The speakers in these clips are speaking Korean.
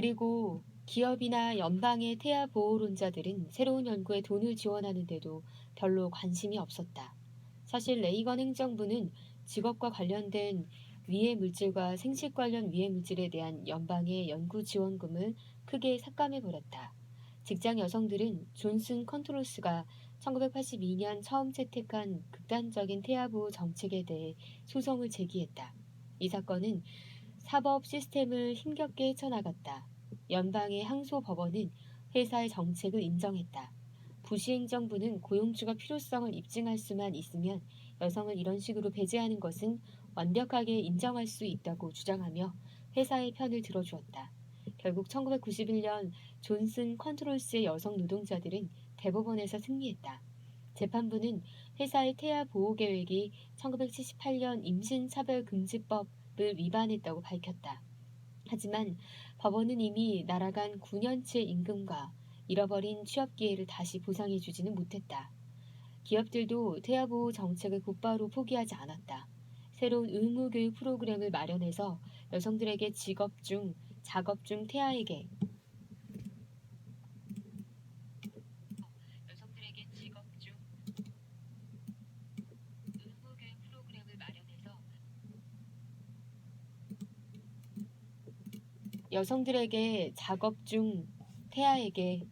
그리고 기업이나 연방의 태아 보호론자들은 새로운 연구에 돈을 지원하는데도 별로 관심이 없었다. 사실 레이건 행정부는 직업과 관련된 위해 물질과 생식 관련 위해 물질에 대한 연방의 연구 지원금을 크게 삭감해 버렸다. 직장 여성들은 존슨 컨트롤스가 1982년 처음 채택한 극단적인 태아 보호 정책에 대해 소송을 제기했다. 이 사건은 사법 시스템을 힘겹게 헤쳐나갔다. 연방의 항소 법원은 회사의 정책을 인정했다. 부시 행정부는 고용주가 필요성을 입증할 수만 있으면 여성을 이런 식으로 배제하는 것은 완벽하게 인정할 수 있다고 주장하며 회사의 편을 들어주었다. 결국 1991년 존슨 컨트롤스의 여성 노동자들은 대법원에서 승리했다. 재판부는 회사의 태아 보호 계획이 1978년 임신차별금지법을 위반했다고 밝혔다. 하지만 법원은 이미 날아간 9년치 임금과 잃어버린 취업 기회를 다시 보상해주지는 못했다. 기업들도 태아 보호 정책을 곧바로 포기하지 않았다. 새로운 의무 교육 프로그램을 마련해서 여성들에게 작업 중 태아에게 여성들에게 직업 중 의무 교육 프로그램을 마련해서 여성들에게 작업 중 태아에게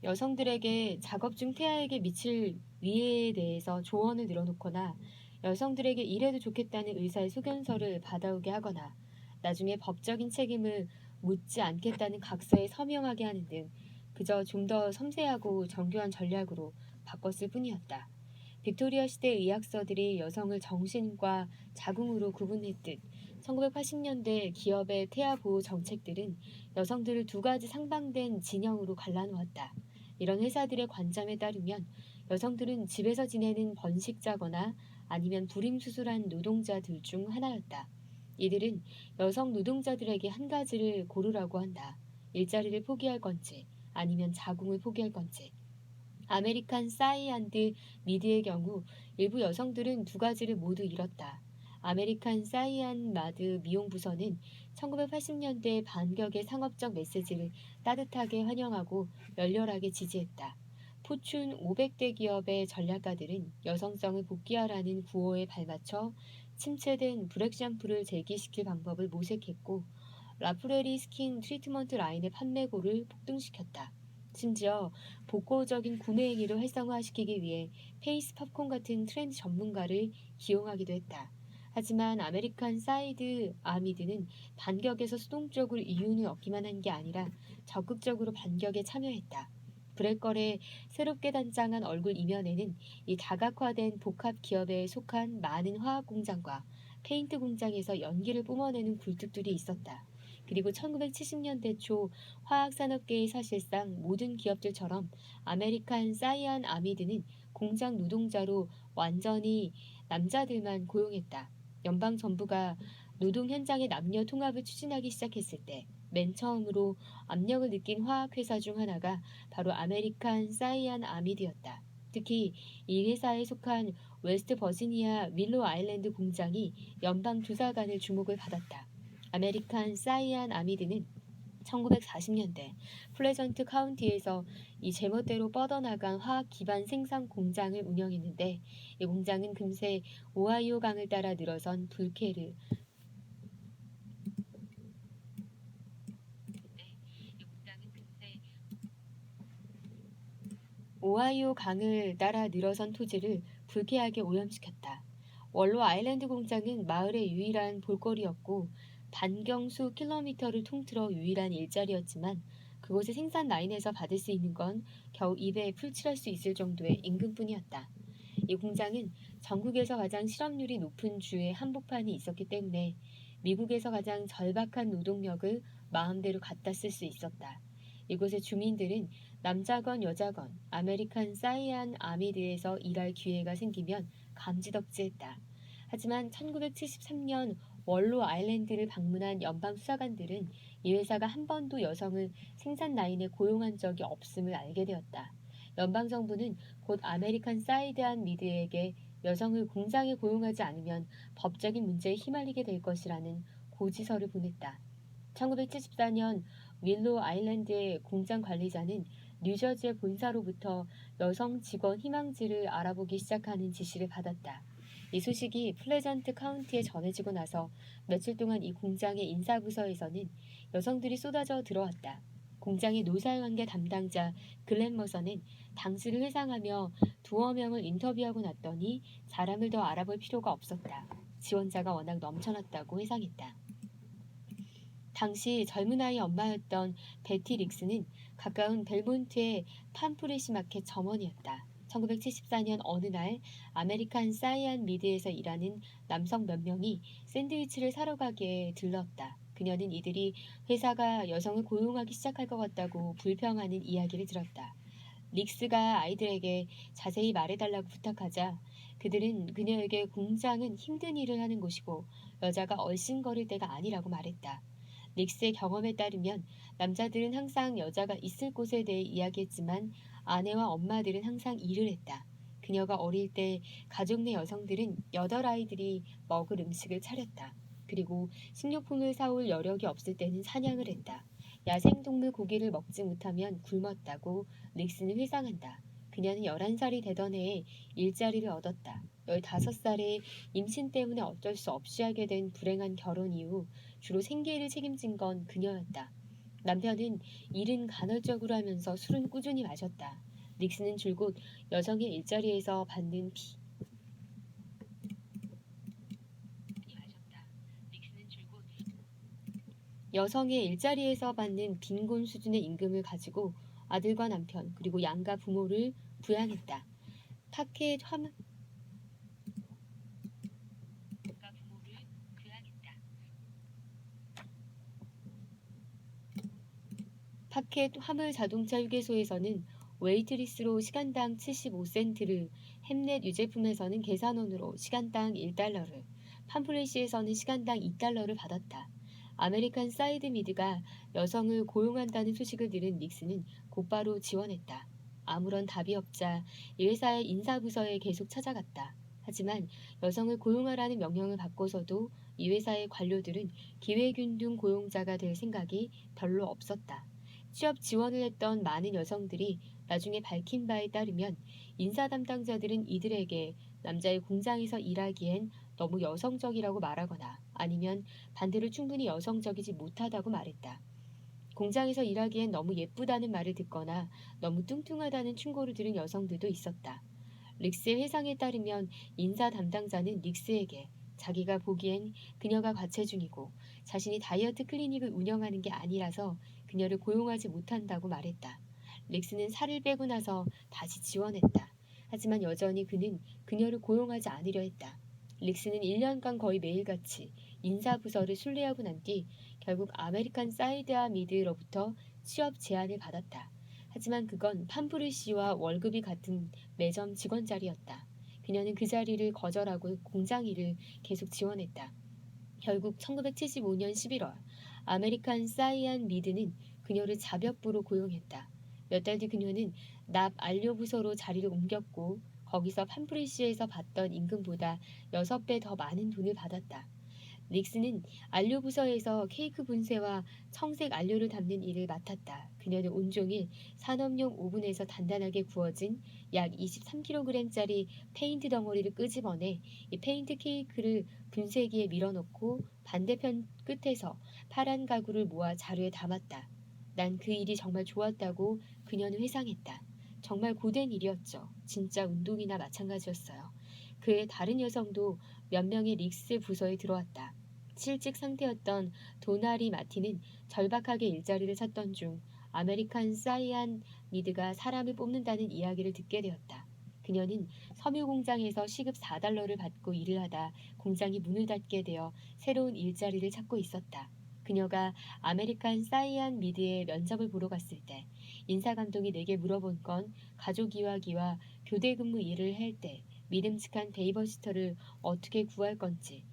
여성들에게 작업 중 태아에게 미칠 위해에 대해서 조언을 늘어놓거나 여성들에게 이래도 좋겠다는 의사의 소견서를 받아오게 하거나 나중에 법적인 책임을 묻지 않겠다는 각서에 서명하게 하는 등 그저 좀 더 섬세하고 정교한 전략으로 바꿨을 뿐이었다. 빅토리아 시대 의학서들이 여성을 정신과 자궁으로 구분했듯 1980년대 기업의 태아 보호 정책들은 여성들을 두 가지 상반된 진영으로 갈라놓았다. 이런 회사들의 관점에 따르면 여성들은 집에서 지내는 번식자거나 아니면 불임수술한 노동자들 중 하나였다. 이들은 여성 노동자들에게 한 가지를 고르라고 한다. 일자리를 포기할 건지 아니면 자궁을 포기할 건지. 아메리칸 사이언드 미드의 경우 일부 여성들은 두 가지를 모두 잃었다. 아메리칸 사이언 마드 미용부서는 1980년대 반격의 상업적 메시지를 따뜻하게 환영하고 열렬하게 지지했다. 포춘 500대 기업의 전략가들은 여성성을 복귀하라는 구호에 발맞춰 침체된 브렉 샴푸를 재기시킬 방법을 모색했고 라프레리 스킨 트리트먼트 라인의 판매고를 폭등시켰다. 심지어 복고적인 구매 행위를 활성화시키기 위해 페이스 팝콘 같은 트렌드 전문가를 기용하기도 했다. 하지만 아메리칸 사이드 아미드는 반격에서 수동적으로 이윤을 얻기만 한 게 아니라 적극적으로 반격에 참여했다. 브레걸의 새롭게 단장한 얼굴 이면에는 이 다각화된 복합 기업에 속한 많은 화학 공장과 페인트 공장에서 연기를 뿜어내는 굴뚝들이 있었다. 그리고 1970년대 초 화학산업계의 사실상 모든 기업들처럼 아메리칸 사이안 아미드는 공장 노동자로 완전히 남자들만 고용했다. 연방정부가 노동 현장의 남녀 통합을 추진하기 시작했을 때 맨 처음으로 압력을 느낀 화학회사 중 하나가 바로 아메리칸 사이안 아미드였다. 특히 이 회사에 속한 웨스트 버지니아 윌로 아일랜드 공장이 연방 조사관의 주목을 받았다. 아메리칸 사이안 아미드는 1940년대 플레전트 카운티에서 이 제멋대로 뻗어나간 화학 기반 생산 공장을 운영했는데 이 공장은 금세 오하이오 강을 따라 늘어선 불쾌를 오하이오 강을 따라 늘어선 토지를 불쾌하게 오염시켰다. 원로 아일랜드 공장은 마을의 유일한 볼거리였고 반경 수 킬로미터를 통틀어 유일한 일자리였지만 그곳의 생산 라인에서 받을 수 있는 건 겨우 입에 풀칠할 수 있을 정도의 임금뿐이었다. 이 공장은 전국에서 가장 실업률이 높은 주에 한복판이 있었기 때문에 미국에서 가장 절박한 노동력을 마음대로 갖다 쓸 수 있었다. 이곳의 주민들은 남자건 여자건 아메리칸 사이안 아미드에서 일할 기회가 생기면 감지덕지했다. 하지만 1973년 원로 아일랜드를 방문한 연방 수사관들은 이 회사가 한 번도 여성을 생산 라인에 고용한 적이 없음을 알게 되었다. 연방정부는 곧 아메리칸 사이드안 미드에게 여성을 공장에 고용하지 않으면 법적인 문제에 휘말리게 될 것이라는 고지서를 보냈다. 1974년 윌로 아일랜드의 공장 관리자는 뉴저지의 본사로부터 여성 직원 희망지를 알아보기 시작하는 지시를 받았다. 이 소식이 플레전트 카운티에 전해지고 나서 며칠 동안 이 공장의 인사부서에서는 여성들이 쏟아져 들어왔다. 공장의 노사관계 담당자 글렌 머서는 당시를 회상하며 두어 명을 인터뷰하고 났더니 사람을 더 알아볼 필요가 없었다. 지원자가 워낙 넘쳐났다고 회상했다. 당시 젊은 아이 엄마였던 베티 릭스는 가까운 벨몬트의 팜프레시 마켓 점원이었다. 1974년 어느 날 아메리칸 사이안 미드에서 일하는 남성 몇 명이 샌드위치를 사러 가게 들렀다. 그녀는 이들이 회사가 여성을 고용하기 시작할 것 같다고 불평하는 이야기를 들었다. 릭스가 아이들에게 자세히 말해달라고 부탁하자 그들은 그녀에게 공장은 힘든 일을 하는 곳이고 여자가 얼씬거릴 때가 아니라고 말했다. 릭스의 경험에 따르면 남자들은 항상 여자가 있을 곳에 대해 이야기했지만 아내와 엄마들은 항상 일을 했다. 그녀가 어릴 때 가족 내 여성들은 8아이들이 먹을 음식을 차렸다. 그리고 식료품을 사올 여력이 없을 때는 사냥을 했다. 야생동물 고기를 먹지 못하면 굶었다고 릭스는 회상한다. 그녀는 11살이 되던 해에 일자리를 얻었다. 15살에 임신 때문에 어쩔 수 없이 하게 된 불행한 결혼 이후 주로 생계를 책임진 건 그녀였다. 남편은 일은 간헐적으로 하면서 술은 꾸준히 마셨다. 닉스는 줄곧 여성의 일자리에서 받는 여성의 일자리에서 받는 빈곤 수준의 임금을 가지고 아들과 남편 그리고 양가 부모를 부양했다. 파켓 화물 파켓 화물 자동차 휴게소에서는 웨이트리스로 시간당 75센트를, 햄넷 유제품에서는 계산원으로 시간당 1달러를, 팜플렛시에서는 시간당 2달러를 받았다. 아메리칸 사이드 미드가 여성을 고용한다는 소식을 들은 닉스는 곧바로 지원했다. 아무런 답이 없자 이 회사의 인사부서에 계속 찾아갔다. 하지만 여성을 고용하라는 명령을 받고서도 이 회사의 관료들은 기회균등 고용자가 될 생각이 별로 없었다. 취업 지원을 했던 많은 여성들이 나중에 밝힌 바에 따르면 인사 담당자들은 이들에게 남자의 공장에서 일하기엔 너무 여성적이라고 말하거나 아니면 반대로 충분히 여성적이지 못하다고 말했다. 공장에서 일하기엔 너무 예쁘다는 말을 듣거나 너무 뚱뚱하다는 충고를 들은 여성들도 있었다. 릭스의 회상에 따르면 인사 담당자는 릭스에게 자기가 보기엔 그녀가 과체중이고 자신이 다이어트 클리닉을 운영하는 게 아니라서 그녀를 고용하지 못한다고 말했다. 릭스는 살을 빼고 나서 다시 지원했다. 하지만 여전히 그는 그녀를 고용하지 않으려 했다. 릭스는 1년간 거의 매일같이 인사부서를 순례하고 난 뒤 결국 아메리칸 사이드와 미드로부터 취업 제안을 받았다. 하지만 그건 팜프르시와 월급이 같은 매점 직원 자리였다. 그녀는 그 자리를 거절하고 공장 일을 계속 지원했다. 결국 1975년 11월 아메리칸 사이안 미드는 그녀를 자벽부로 고용했다. 몇 달 뒤 그녀는 납 안료 부서로 자리를 옮겼고 거기서 팜프리시에서 받던 임금보다 6배 더 많은 돈을 받았다. 닉스는 안료 부서에서 케이크 분쇄와 청색 안료를 담는 일을 맡았다. 그녀는 온종일 산업용 오븐에서 단단하게 구워진 약 23kg짜리 페인트 덩어리를 끄집어내 이 페인트 케이크를 분쇄기에 밀어넣고 반대편 끝에서 파란 가구를 모아 자루에 담았다. 난 그 일이 정말 좋았다고 그녀는 회상했다. 정말 고된 일이었죠. 진짜 운동이나 마찬가지였어요. 그의 다른 여성도 몇 명의 릭스 부서에 들어왔다. 실직 상태였던 도나리 마티는 절박하게 일자리를 찾던 중 아메리칸 사이안 미드가 사람을 뽑는다는 이야기를 듣게 되었다. 그녀는 섬유 공장에서 시급 4달러를 받고 일을 하다 공장이 문을 닫게 되어 새로운 일자리를 찾고 있었다. 그녀가 아메리칸 사이안 미드에 면접을 보러 갔을 때 인사감독이 내게 물어본 건 가족 이야기와 교대 근무 일을 할 때 믿음직한 베이버시터를 어떻게 구할 건지,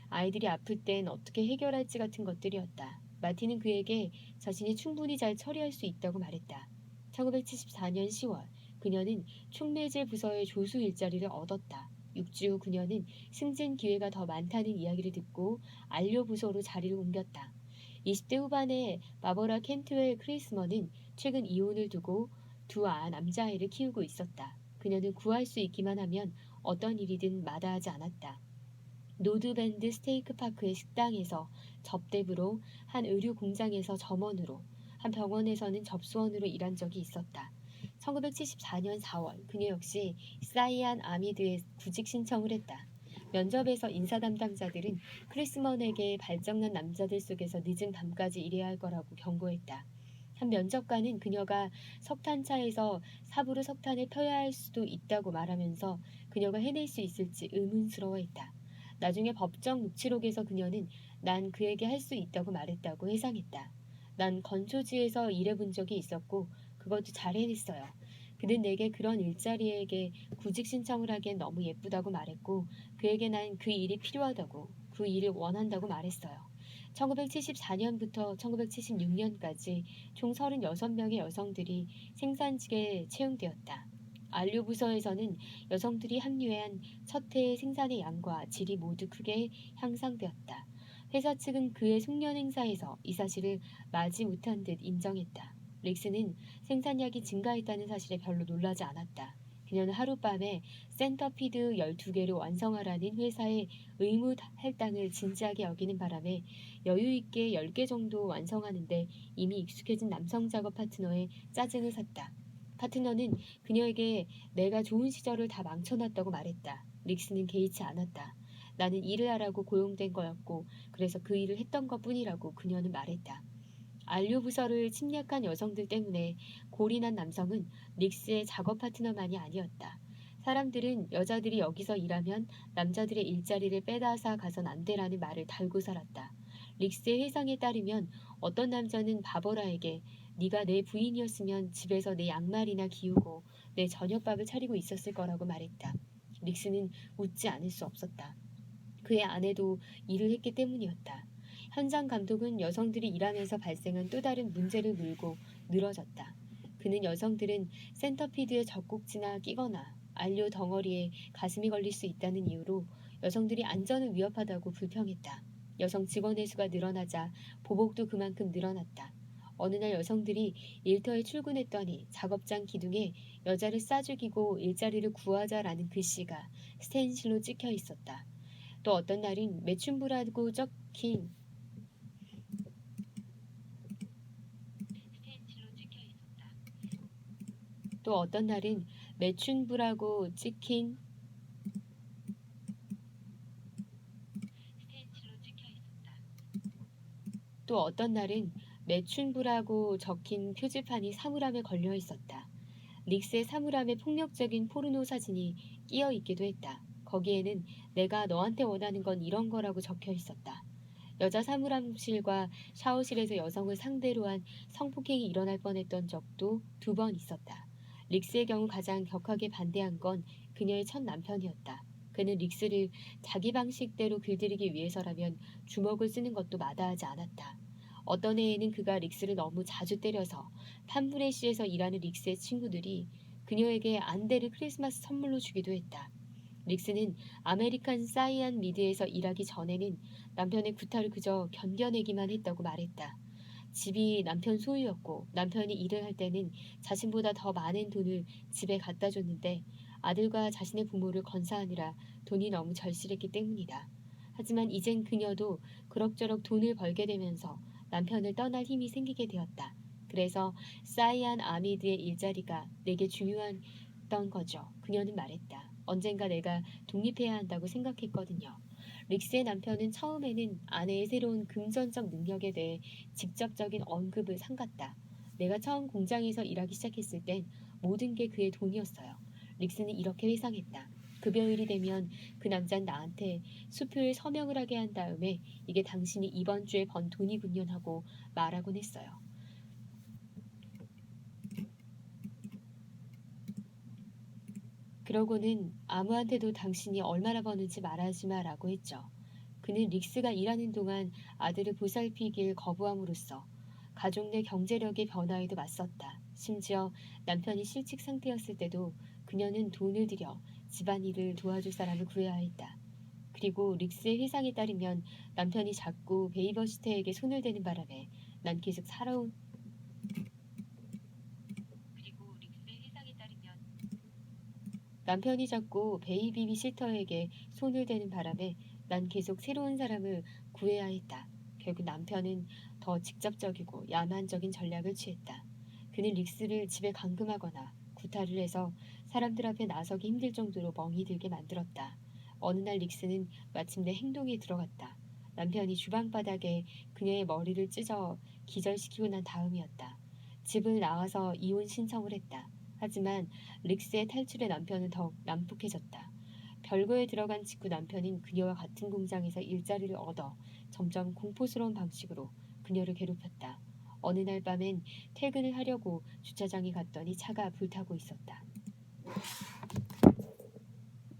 아이들이 아플 땐 어떻게 해결할지 같은 것들이었다. 마티는 그에게 자신이 충분히 잘 처리할 수 있다고 말했다. 1974년 10월 그녀는 촉매제 부서의 조수 일자리를 얻었다. 6주 후 그녀는 승진 기회가 더 많다는 이야기를 듣고 안료 부서로 자리를 옮겼다. 20대 후반의 바버라 켄트웰 크리스머는 최근 이혼을 두고 남자아이를 키우고 있었다. 그녀는 구할 수 있기만 하면 어떤 일이든 마다하지 않았다. 노드밴드 스테이크파크의 식당에서 접대부로, 한 의류 공장에서 점원으로, 한 병원에서는 접수원으로 일한 적이 있었다. 1974년 4월 그녀 역시 사이안 아미드에 구직 신청을 했다. 면접에서 인사 담당자들은 크리스먼에게 발정난 남자들 속에서 늦은 밤까지 일해야 할 거라고 경고했다. 한 면접관은 그녀가 석탄차에서 삽으로 석탄을 펴야 할 수도 있다고 말하면서 그녀가 해낼 수 있을지 의문스러워했다. 나중에 법정 녹취록에서 그녀는 난 그에게 할 수 있다고 말했다고 해상했다. 난 건초지에서 일해본 적이 있었고 그것도 잘 해냈어요. 그는 내게 그런 일자리에게 구직 신청을 하기엔 너무 예쁘다고 말했고 그에게 난 그 일이 필요하다고 그 일을 원한다고 말했어요. 1974년부터 1976년까지 총 36명의 여성들이 생산직에 채용되었다. 안료부서에서는 여성들이 합류한 첫 해의 생산의 양과 질이 모두 크게 향상되었다. 회사 측은 그의 송년 행사에서 이 사실을 마지 못한 듯 인정했다. 릭스는 생산량이 증가했다는 사실에 별로 놀라지 않았다. 그녀는 하룻밤에 센터피드 12개를 완성하라는 회사의 의무 할당을 진지하게 여기는 바람에 여유있게 10개 정도 완성하는데 이미 익숙해진 남성 작업 파트너의 짜증을 샀다. 파트너는 그녀에게 내가 좋은 시절을 다 망쳐놨다고 말했다. 릭스는 개의치 않았다. 나는 일을 하라고 고용된 거였고 그래서 그 일을 했던 것뿐이라고 그녀는 말했다. 안료 부서를 침략한 여성들 때문에 골인한 남성은 릭스의 작업 파트너만이 아니었다. 사람들은 여자들이 여기서 일하면 남자들의 일자리를 빼앗아 가선 안 되라는 말을 달고 살았다. 릭스의 회상에 따르면 어떤 남자는 바버라에게 네가 내 부인이었으면 집에서 내 양말이나 기우고 내 저녁밥을 차리고 있었을 거라고 말했다. 릭스는 웃지 않을 수 없었다. 그의 아내도 일을 했기 때문이었다. 현장 감독은 여성들이 일하면서 발생한 또 다른 문제를 물고 늘어졌다. 그는 여성들은 센터피드의 젖꼭지나 끼거나 안료 덩어리에 가슴이 걸릴 수 있다는 이유로 여성들이 안전을 위협하다고 불평했다. 여성 직원의 수가 늘어나자 보복도 그만큼 늘어났다. 어느 날 여성들이 일터에 출근했더니 작업장 기둥에 여자를 싸 죽이고 일자리를 구하자라는 글씨가 스텐실로 찍혀 있었다. 또 어떤 날은 매춘부라고 적힌 또 어떤 날은 매춘부라고 찍힌 또 어떤 날은 매춘부라고 적힌 표지판이 사물함에 걸려 있었다. 릭스의 사물함에 폭력적인 포르노 사진이 끼어 있기도 했다. 거기에는 내가 너한테 원하는 건 이런 거라고 적혀 있었다. 여자 사물함실과 샤워실에서 여성을 상대로 한 성폭행이 일어날 뻔했던 적도 2번 있었다. 릭스의 경우 가장 격하게 반대한 건 그녀의 첫 남편이었다. 그는 릭스를 자기 방식대로 길들이기 위해서라면 주먹을 쓰는 것도 마다하지 않았다. 어떤 해에는 그가 릭스를 너무 자주 때려서 팜브레시에서 일하는 릭스의 친구들이 그녀에게 안대를 크리스마스 선물로 주기도 했다. 릭스는 아메리칸 사이안 미드에서 일하기 전에는 남편의 구타를 그저 견뎌내기만 했다고 말했다. 집이 남편 소유였고 남편이 일을 할 때는 자신보다 더 많은 돈을 집에 갖다 줬는데 아들과 자신의 부모를 건사하느라 돈이 너무 절실했기 때문이다. 하지만 이젠 그녀도 그럭저럭 돈을 벌게 되면서 남편을 떠날 힘이 생기게 되었다. 그래서 사이안 아미드의 일자리가 내게 중요했던 거죠. 그녀는 말했다. 언젠가 내가 독립해야 한다고 생각했거든요. 릭스의 남편은 처음에는 아내의 새로운 금전적 능력에 대해 직접적인 언급을 삼갔다. 내가 처음 공장에서 일하기 시작했을 땐 모든 게 그의 돈이었어요. 릭스는 이렇게 회상했다. 급여일이 되면 그 남자는 나한테 수표에 서명을 하게 한 다음에 이게 당신이 이번 주에 번 돈이군요 하고 말하곤 했어요. 그러고는 아무한테도 당신이 얼마나 버는지 말하지 마라고 했죠. 그는 릭스가 일하는 동안 아들을 보살피길 거부함으로써 가족 내 경제력의 변화에도 맞섰다. 심지어 남편이 실직 상태였을 때도 그녀는 돈을 들여 집안일을 도와줄 사람을 구해야 했다. 그리고 릭스의 회상에 따르면 남편이 자꾸 베이버시테에게 손을 대는 바람에 난 계속 살아온 그리고 릭스의 회상에 따르면 남편이 자꾸 베이비시터에게 손을 대는 바람에 난 계속 새로운 사람을 구해야 했다. 결국 남편은 더 직접적이고 야만적인 전략을 취했다. 그는 릭스를 집에 감금하거나 구타를 해서 사람들 앞에 나서기 힘들 정도로 멍이 들게 만들었다. 어느 날 릭스는 마침내 행동에 들어갔다. 남편이 주방 바닥에 그녀의 머리를 찢어 기절시키고 난 다음이었다. 집을 나와서 이혼 신청을 했다. 하지만 릭스의 탈출에 남편은 더욱 난폭해졌다. 별거에 들어간 직후 남편은 그녀와 같은 공장에서 일자리를 얻어 점점 공포스러운 방식으로 그녀를 괴롭혔다. 어느 날 밤엔 퇴근을 하려고 주차장에 갔더니 차가 불타고 있었다.